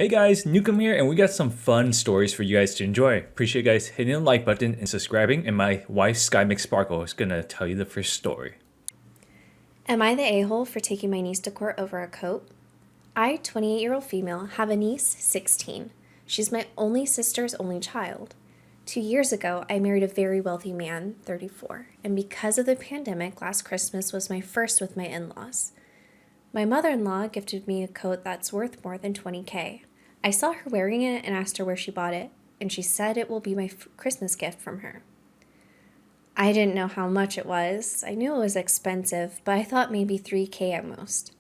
Hey guys, Newcomb here, and we got some fun stories for you guys to enjoy. Appreciate you guys hitting the like button and subscribing, and my wife Sky McSparkle is gonna tell you the first story. Am I the a-hole for taking my niece to court over a coat? I, 28-year-old female, have a niece, 16. She's my only sister's only child. 2 years ago, I married a very wealthy man, 34, and because of the pandemic, last Christmas was my first with my in-laws. My mother-in-law gifted me a coat that's worth more than $20K. I saw her wearing it and asked her where she bought it, and she said it will be my Christmas gift from her. I didn't know how much it was. I knew it was expensive, but I thought maybe $3K at most.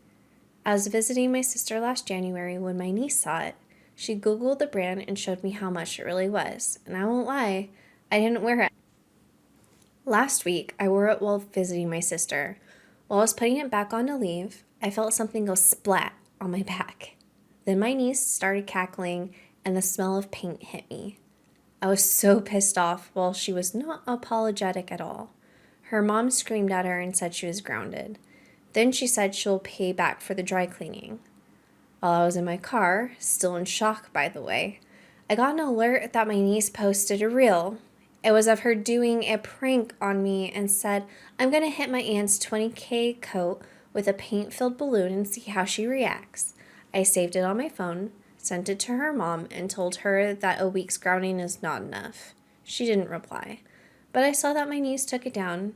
I was visiting my sister last January when my niece saw it. She Googled the brand and showed me how much it really was, and I won't lie, I didn't wear it. Last week, I wore it while visiting my sister. While I was putting it back on to leave, I felt something go splat on my back. Then my niece started cackling, and the smell of paint hit me. I was so pissed off while she was not apologetic at all. Her mom screamed at her and said she was grounded. Then she said she'll pay back for the dry cleaning. While I was in my car, still in shock by the way, I got an alert that my niece posted a reel. It was of her doing a prank on me and said, I'm going to hit my aunt's $20K coat with a paint-filled balloon and see how she reacts. I saved it on my phone, sent it to her mom, and told her that a week's grounding is not enough. She didn't reply, but I saw that my niece took it down,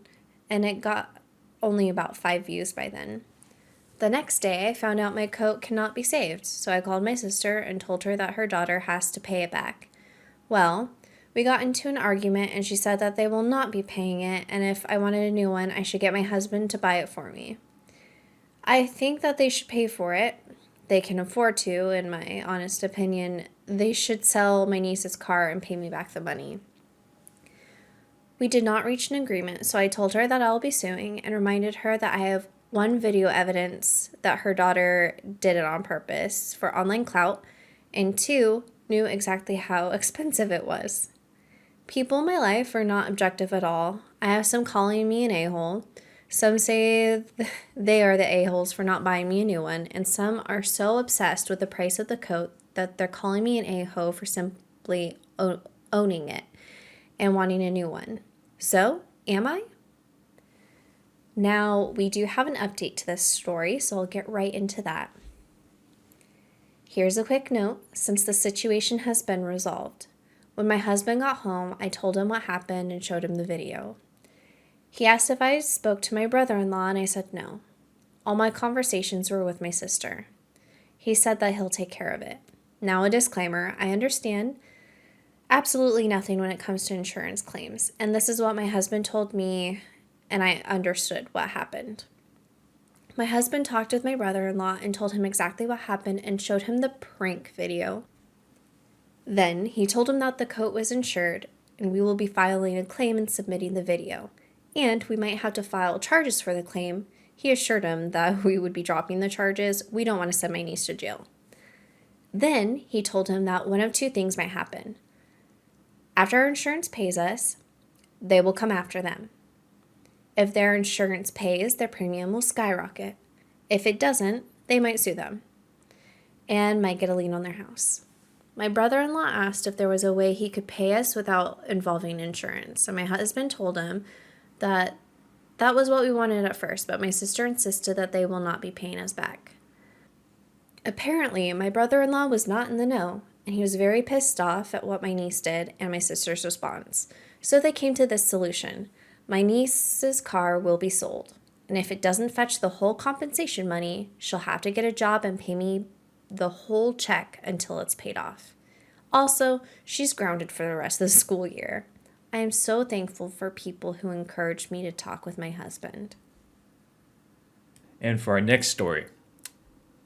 and it got only about 5 views by then. The next day, I found out my coat cannot be saved, so I called my sister and told her that her daughter has to pay it back. Well, we got into an argument, and she said that they will not be paying it, and if I wanted a new one, I should get my husband to buy it for me. I think that they should pay for it. They can afford to, in my honest opinion. They should sell my niece's car and pay me back the money. We did not reach an agreement, so I told her that I'll be suing and reminded her that I have one video evidence that her daughter did it on purpose for online clout, and two, knew exactly how expensive it was. People in my life are not objective at all. I have some calling me an a-hole. Some say they are the a-holes for not buying me a new one, and some are so obsessed with the price of the coat that they're calling me an a-hole for simply owning it and wanting a new one. So, am I? Now, we do have an update to this story, so I'll get right into that. Here's a quick note, since the situation has been resolved. When my husband got home, I told him what happened and showed him the video. He asked if I spoke to my brother-in-law, and I said no. All my conversations were with my sister. He said that he'll take care of it. Now a disclaimer, I understand absolutely nothing when it comes to insurance claims, and this is what my husband told me, and I understood what happened. My husband talked with my brother-in-law and told him exactly what happened and showed him the prank video. Then he told him that the coat was insured, and we will be filing a claim and submitting the video. And we might have to file charges for the claim. He assured him that we would be dropping the charges. We don't want to send my niece to jail. Then he told him that one of two things might happen. After our insurance pays us, they will come after them. If their insurance pays, their premium will skyrocket. If it doesn't, they might sue them and might get a lien on their house. My brother-in-law asked if there was a way he could pay us without involving insurance, and my husband told him that was what we wanted at first, but my sister insisted that they will not be paying us back. Apparently, my brother-in-law was not in the know, and he was very pissed off at what my niece did and my sister's response. So they came to this solution. My niece's car will be sold, and if it doesn't fetch the whole compensation money, she'll have to get a job and pay me the whole check until it's paid off. Also, she's grounded for the rest of the school year. I am so thankful for people who encouraged me to talk with my husband. And for our next story,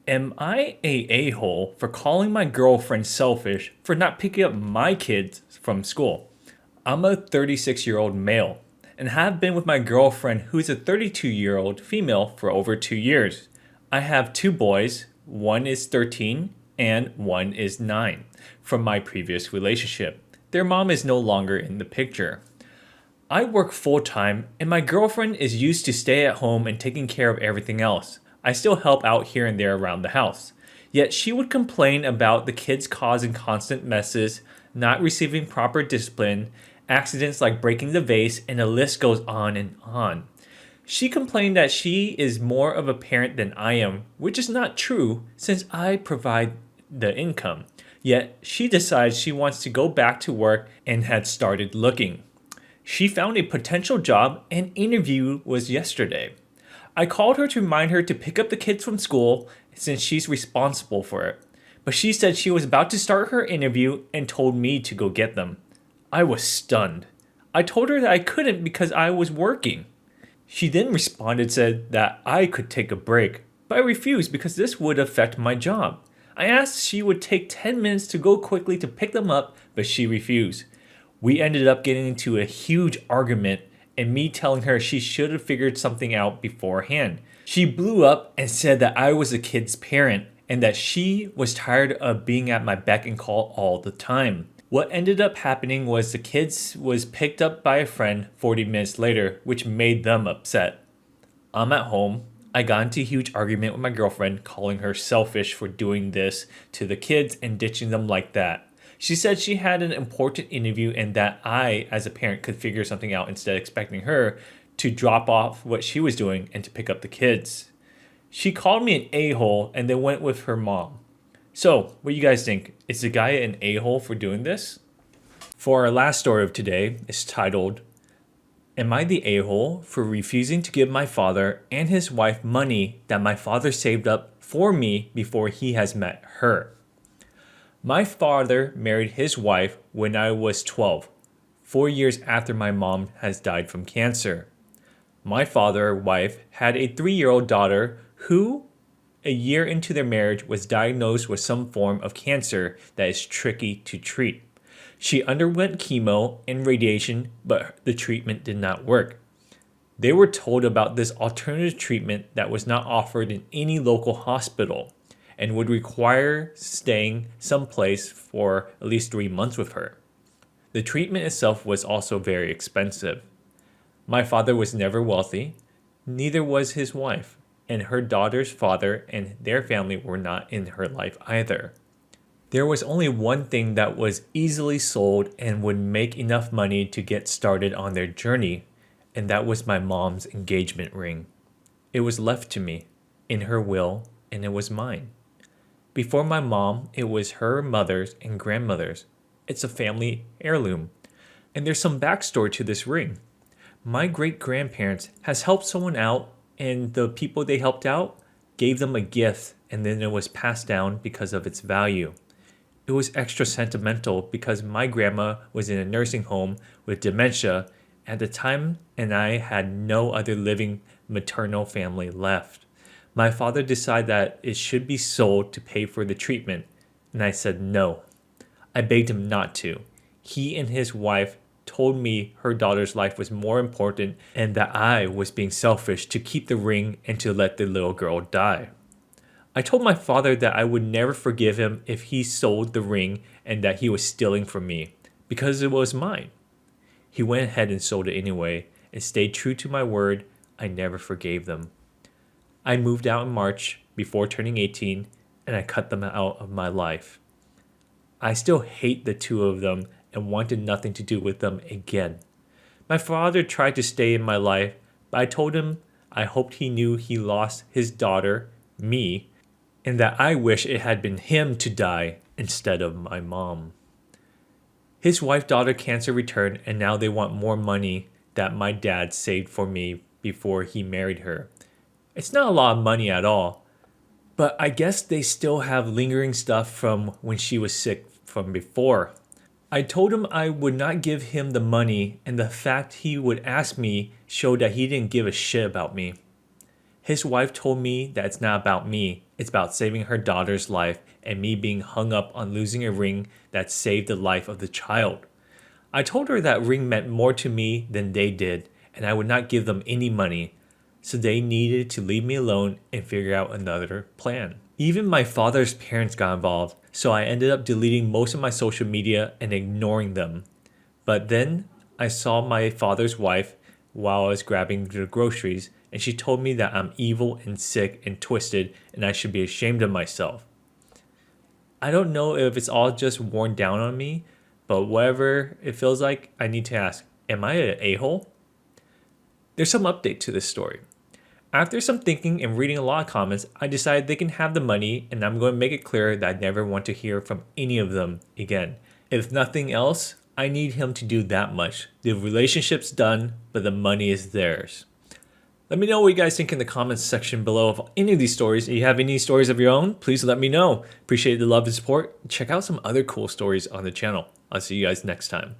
am I a-hole for calling my girlfriend selfish for not picking up my kids from school? I'm a 36-year-old male and have been with my girlfriend who's a 32-year-old female for over 2 years. I have two boys, one is 13 and one is 9 from my previous relationship. Their mom is no longer in the picture. I work full-time, and my girlfriend is used to stay at home and taking care of everything else. I still help out here and there around the house. Yet she would complain about the kids causing constant messes, not receiving proper discipline, accidents like breaking the vase, and the list goes on and on. She complained that she is more of a parent than I am, which is not true since I provide the income. Yet she decides she wants to go back to work and had started looking. She found a potential job and interview was yesterday. I called her to remind her to pick up the kids from school since she's responsible for it. But she said she was about to start her interview and told me to go get them. I was stunned. I told her that I couldn't because I was working. She then responded said that I could take a break, but I refused because this would affect my job. I asked if she would take 10 minutes to go quickly to pick them up, but she refused. We ended up getting into a huge argument and me telling her she should have figured something out beforehand. She blew up and said that I was a kid's parent and that she was tired of being at my beck and call all the time. What ended up happening was the kids was picked up by a friend 40 minutes later, which made them upset. I'm at home. I got into a huge argument with my girlfriend, calling her selfish for doing this to the kids and ditching them like that. She said she had an important interview and that I, as a parent, could figure something out instead of expecting her to drop off what she was doing and to pick up the kids. She called me an a-hole and then went with her mom. So, what do you guys think? Is the guy an a-hole for doing this? For our last story of today, it's titled, Am I the a-hole for refusing to give my father and his wife money that my father saved up for me before he has met her? My father married his wife when I was 12, 4 years after my mom has died from cancer. My father's wife had a 3-year-old daughter who, a year into their marriage, was diagnosed with some form of cancer that is tricky to treat. She underwent chemo and radiation, but the treatment did not work. They were told about this alternative treatment that was not offered in any local hospital and would require staying someplace for at least 3 months with her. The treatment itself was also very expensive. My father was never wealthy, neither was his wife, and her daughter's father and their family were not in her life either. There was only one thing that was easily sold and would make enough money to get started on their journey, and that was my mom's engagement ring. It was left to me, in her will, and it was mine. Before my mom, it was her mother's and grandmother's. It's a family heirloom. And there's some backstory to this ring. My great-grandparents has helped someone out, and the people they helped out gave them a gift, and then it was passed down because of its value. It was extra sentimental because my grandma was in a nursing home with dementia at the time, and I had no other living maternal family left. My father decided that it should be sold to pay for the treatment, and I said no. I begged him not to. He and his wife told me her daughter's life was more important and that I was being selfish to keep the ring and to let the little girl die. I told my father that I would never forgive him if he sold the ring and that he was stealing from me, because it was mine. He went ahead and sold it anyway and stayed true to my word. I never forgave them. I moved out in March before turning 18 and I cut them out of my life. I still hate the two of them and wanted nothing to do with them again. My father tried to stay in my life, but I told him I hoped he knew he lost his daughter, me, and that I wish it had been him to die instead of my mom. His wife-daughter cancer returned, and now they want more money that my dad saved for me before he married her. It's not a lot of money at all, but I guess they still have lingering stuff from when she was sick from before. I told him I would not give him the money, and the fact he would ask me showed that he didn't give a shit about me. His wife told me that it's not about me, it's about saving her daughter's life and me being hung up on losing a ring that saved the life of the child. I told her that ring meant more to me than they did, and I would not give them any money, so they needed to leave me alone and figure out another plan. Even my father's parents got involved, so I ended up deleting most of my social media and ignoring them. But then I saw my father's wife while I was grabbing the groceries, and she told me that I'm evil and sick and twisted and I should be ashamed of myself. I don't know if it's all just worn down on me, but whatever it feels like, I need to ask, am I an a-hole? There's some update to this story. After some thinking and reading a lot of comments, I decided they can have the money, and I'm going to make it clear that I never want to hear from any of them again. If nothing else, I need him to do that much. The relationship's done, but the money is theirs. Let me know what you guys think in the comments section below of any of these stories. If you have any stories of your own, please let me know. Appreciate the love and support. Check out some other cool stories on the channel. I'll see you guys next time.